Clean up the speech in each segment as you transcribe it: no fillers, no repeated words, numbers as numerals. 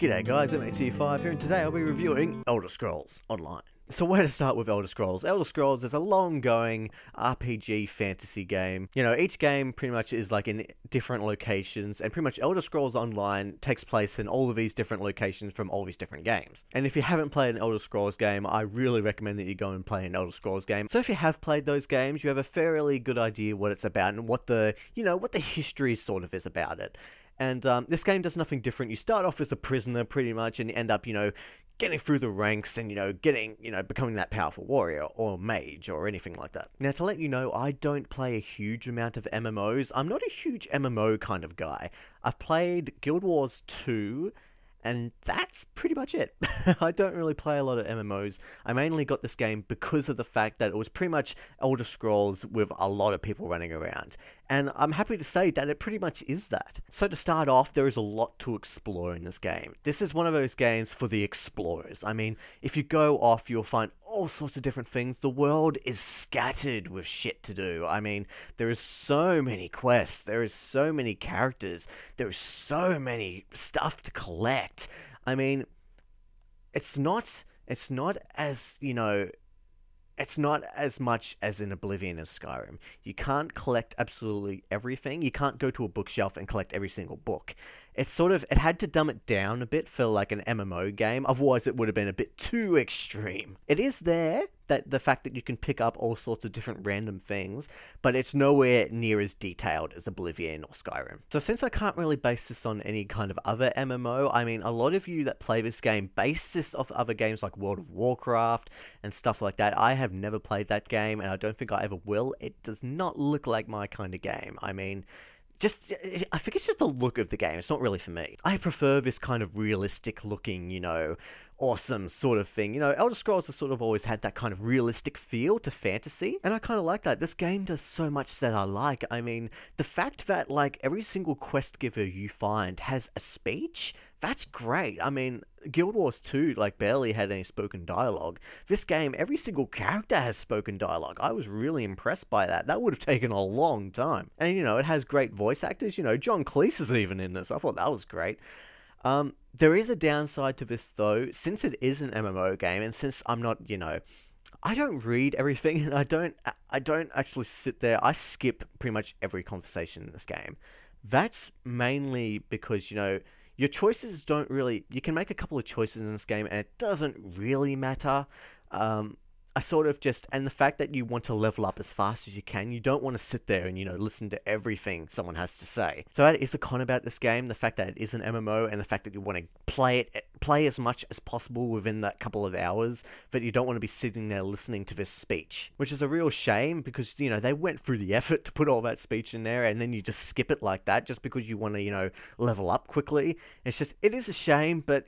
G'day guys, I'm AT5 here, and today I'll be reviewing Elder Scrolls Online. So where to start with Elder Scrolls? Elder Scrolls is a long-going RPG fantasy game. You know, each game pretty much is like in different locations, and pretty much Elder Scrolls Online takes place in all of these different locations from all these different games. And if you haven't played an Elder Scrolls game, I really recommend that you go and play an Elder Scrolls game. So if you have played those games, you have a fairly good idea what it's about and what the history sort of is about it. And this game does nothing different. You start off as a prisoner, pretty much, and you end up, getting through the ranks and, becoming that powerful warrior or mage or anything like that. Now, to let you know, I don't play a huge amount of MMOs. I'm not a huge MMO kind of guy. I've played Guild Wars 2, and that's pretty much it. I don't really play a lot of MMOs. I mainly got this game because of the fact that it was pretty much Elder Scrolls with a lot of people running around. And I'm happy to say that it pretty much is that. So to start off, there is a lot to explore in this game. This is one of those games for the explorers. I mean, if you go off, you'll find all sorts of different things. The world is scattered with shit to do. I mean, there is so many quests, there is so many characters, there is so many stuff to collect. I mean, it's not as, it's not as much as in Oblivion and Skyrim. You can't collect absolutely everything. You can't go to a bookshelf and collect every single book. It had to dumb it down a bit for like an MMO game, otherwise it would have been a bit too extreme. It is there, that the fact that you can pick up all sorts of different random things, but it's nowhere near as detailed as Oblivion or Skyrim. So since I can't really base this on any kind of other MMO, I mean, a lot of you that play this game base this off other games like World of Warcraft and stuff like that. I have never played that game, and I don't think I ever will. It does not look like my kind of game. I mean, I think it's just the look of the game. It's not really for me. I prefer this kind of realistic looking, awesome sort of thing. Elder Scrolls has sort of always had that kind of realistic feel to fantasy, and I kind of like that. This game does so much that I like. I mean, the fact that, like, every single quest giver you find has a speech, that's great. I mean, Guild Wars 2, like, barely had any spoken dialogue. This game, every single character has spoken dialogue. I was really impressed by that. That would have taken a long time. And, it has great voice actors. John Cleese is even in this. I thought that was great. There is a downside to this, though, since it is an MMO game, and since I'm not, I don't read everything, and I don't actually sit there. I skip pretty much every conversation in this game. That's mainly because, your choices don't really... You can make a couple of choices in this game, and it doesn't really matter. I sort of just... And the fact that you want to level up as fast as you can, you don't want to sit there and, listen to everything someone has to say. So that is a con about this game, the fact that it is an MMO, and the fact that you want to play as much as possible within that couple of hours, but you don't want to be sitting there listening to this speech, which is a real shame because, they went through the effort to put all that speech in there, and then you just skip it like that just because you want to, level up quickly. It is a shame, but,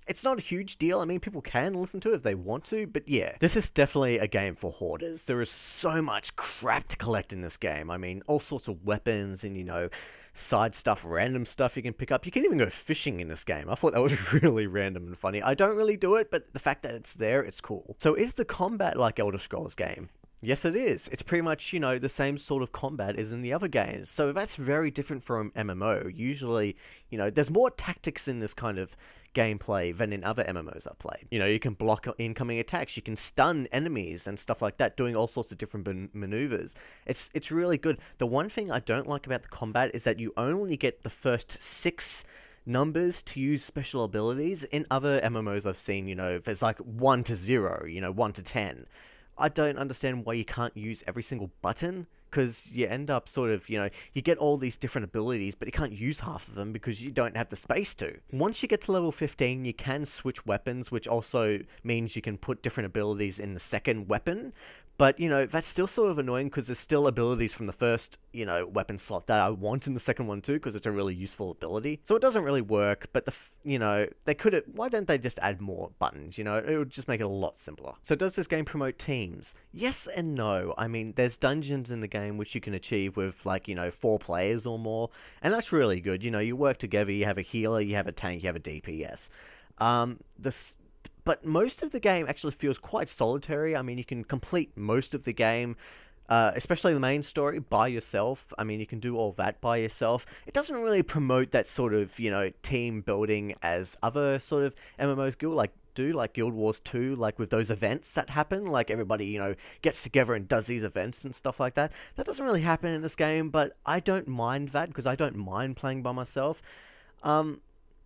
it's not a huge deal. I mean, people can listen to it if they want to, but yeah. This is definitely a game for hoarders. There is so much crap to collect in this game. I mean, all sorts of weapons and, side stuff, random stuff you can pick up. You can even go fishing in this game. I thought that was really random and funny. I don't really do it, but the fact that it's there, it's cool. So is the combat like Elder Scrolls game? Yes, it is. It's pretty much, the same sort of combat as in the other games. So that's very different from MMO. Usually, there's more tactics in this kind of gameplay than in other MMOs I've played. You can block incoming attacks, you can stun enemies and stuff like that, doing all sorts of different maneuvers. It's really good. The one thing I don't like about the combat is that you only get the first 6 numbers to use special abilities. In other MMOs I've seen, there's like 1 to 0, 1 to 10. I don't understand why you can't use every single button, because you end up sort of, you get all these different abilities, but you can't use half of them because you don't have the space to. Once you get to level 15, you can switch weapons, which also means you can put different abilities in the second weapon. But, that's still sort of annoying because there's still abilities from the first, weapon slot that I want in the second one too, because it's a really useful ability. So it doesn't really work, but they could have... Why don't they just add more buttons, It would just make it a lot simpler. So does this game promote teams? Yes and no. I mean, there's dungeons in the game which you can achieve with, like, 4 players or more, and that's really good. You work together, you have a healer, you have a tank, you have a DPS. But most of the game actually feels quite solitary. I mean, you can complete most of the game especially the main story, by yourself. I mean, you can do all that by yourself. It doesn't really promote that sort of, team building as other sort of MMOs do, like Guild Wars 2, like with those events that happen, like everybody, gets together and does these events and stuff like that. That doesn't really happen in this game, but I don't mind that because I don't mind playing by myself.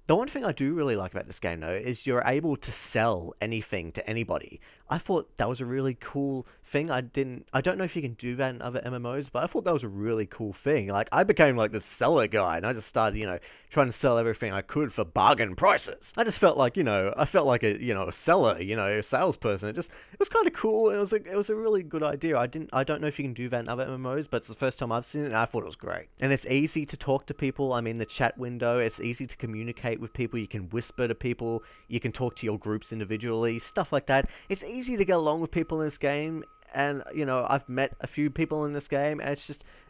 The one thing I do really like about this game, though, is you're able to sell anything to anybody. I thought that was a really cool thing. I don't know if you can do that in other MMOs, but I thought that was a really cool thing. Like, I became like the seller guy, and I just started, trying to sell everything I could for bargain prices. I just felt like, I felt like a seller, a salesperson. It was kind of cool, and it was a really good idea. I don't know if you can do that in other MMOs, but it's the first time I've seen it, and I thought it was great. And it's easy to talk to people. I mean, the chat window, it's easy to communicate with people. You can whisper to people. You can talk to your groups individually, stuff like that. It's easy to get along with people in this game. And, I've met a few people in this game, and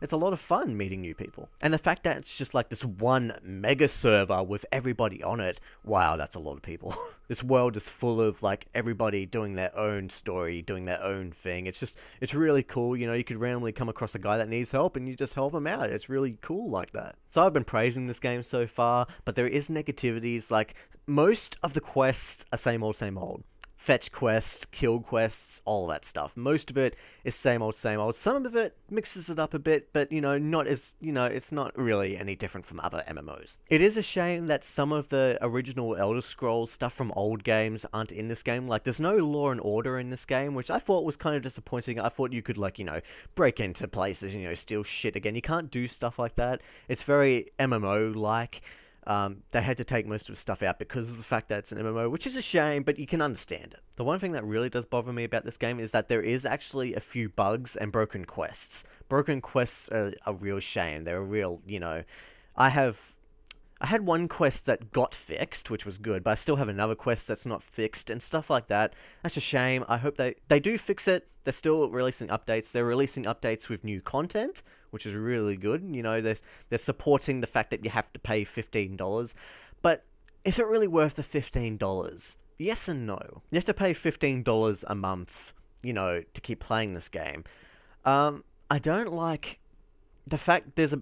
it's a lot of fun meeting new people. And the fact that it's just like this one mega server with everybody on it, wow, that's a lot of people. This world is full of, like, everybody doing their own story, doing their own thing. It's really cool. You could randomly come across a guy that needs help, and you just help him out. It's really cool like that. So I've been praising this game so far, but there is negativities. Like, most of the quests are same old, same old. Fetch quests, kill quests, all that stuff. Most of it is same old, same old. Some of it mixes it up a bit, but, not as, it's not really any different from other MMOs. It is a shame that some of the original Elder Scrolls stuff from old games aren't in this game. Like, there's no law and order in this game, which I thought was kind of disappointing. I thought you could, like, break into places, steal shit again. You can't do stuff like that. It's very MMO-like. They had to take most of the stuff out because of the fact that it's an MMO, which is a shame, but you can understand it. The one thing that really does bother me about this game is that there is actually a few bugs and broken quests. Broken quests are a real shame. They're a real, I had one quest that got fixed, which was good, but I still have another quest that's not fixed and stuff like that. That's a shame. I hope they do fix it. They're still releasing updates. They're releasing updates with new content, which is really good. They're supporting the fact that you have to pay $15. But is it really worth the $15? Yes and no. You have to pay $15 a month, to keep playing this game. I don't like the fact there's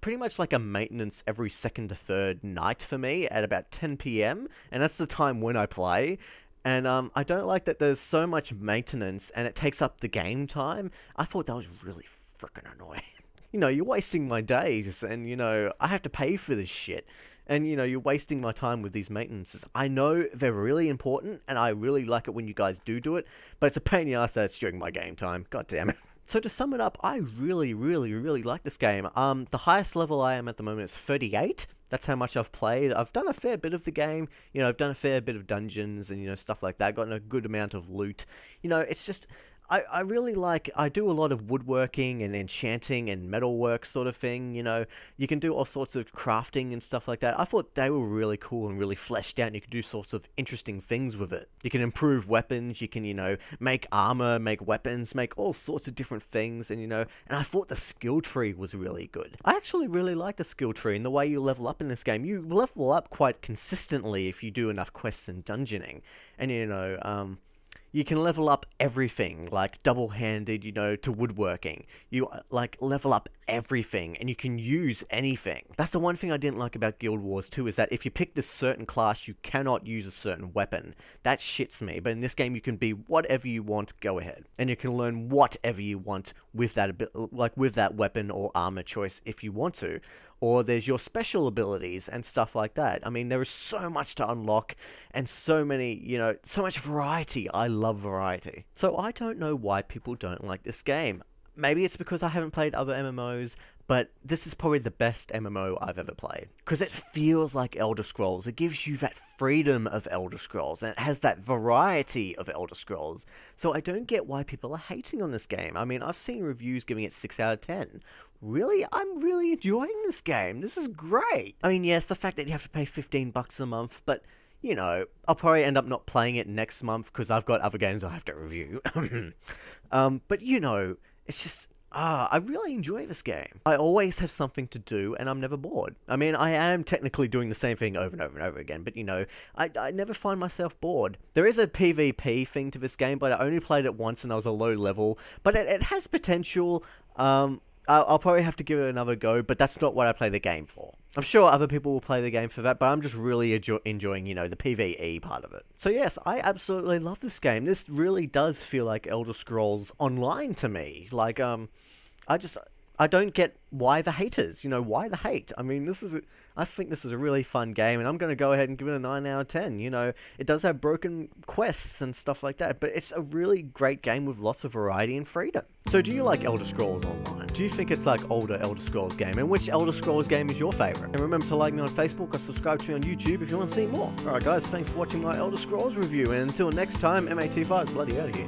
pretty much like a maintenance every second to third night for me at about 10 p.m. and that's the time when I play. And I don't like that there's so much maintenance and it takes up the game time. I thought that was really freaking annoying. You're wasting my days and, I have to pay for this shit. And, you're wasting my time with these maintenances. I know they're really important and I really like it when you guys do it, but it's a pain in the ass that it's during my game time. God damn it. So to sum it up, I really, really, really like this game. The highest level I am at the moment is 38. That's how much I've played. I've done a fair bit of the game. I've done a fair bit of dungeons and, stuff like that. Gotten a good amount of loot. It's just, I really like, I do a lot of woodworking and enchanting and metalwork sort of thing, You can do all sorts of crafting and stuff like that. I thought they were really cool and really fleshed out, and you can do sorts of interesting things with it. You can improve weapons, you can, make armor, make weapons, make all sorts of different things, and, and I thought the skill tree was really good. I actually really like the skill tree and the way you level up in this game. You level up quite consistently if you do enough quests and dungeoning, and, you can level up everything, like double-handed, to woodworking. You, like, level up everything, and you can use anything. That's the one thing I didn't like about Guild Wars 2, is that if you pick this certain class, you cannot use a certain weapon. That shits me, but in this game, you can be whatever you want, go ahead. And you can learn whatever you want with that, with that weapon or armor choice if you want to. Or there's your special abilities and stuff like that. I mean, there is so much to unlock and so many, so much variety. I love variety. So I don't know why people don't like this game. Maybe it's because I haven't played other MMOs, but this is probably the best MMO I've ever played. Because it feels like Elder Scrolls. It gives you that freedom of Elder Scrolls, and it has that variety of Elder Scrolls. So I don't get why people are hating on this game. I mean, I've seen reviews giving it 6 out of 10. Really? I'm really enjoying this game. This is great. I mean, yes, the fact that you have to pay $15 a month, but, I'll probably end up not playing it next month because I've got other games I have to review. But, it's just, I really enjoy this game. I always have something to do and I'm never bored. I mean, I am technically doing the same thing over and over and over again, but you know, I never find myself bored. There is a PvP thing to this game, but I only played it once and I was a low level, but it has potential. I'll probably have to give it another go, but that's not what I play the game for. I'm sure other people will play the game for that, but I'm just really enjoying, you know, the PvE part of it. So yes, I absolutely love this game. This really does feel like Elder Scrolls Online to me. Like, I don't get why the haters, you know, why the hate? I mean, I think this is a really fun game, and I'm going to go ahead and give it a 9 out of 10. You know, it does have broken quests and stuff like that, but it's a really great game with lots of variety and freedom. So do you like Elder Scrolls Online? Do you think it's like older Elder Scrolls game? And which Elder Scrolls game is your favorite? And remember to like me on Facebook or subscribe to me on YouTube if you want to see more. Alright guys, thanks for watching my Elder Scrolls review, and until next time, MA25 is bloody out of here.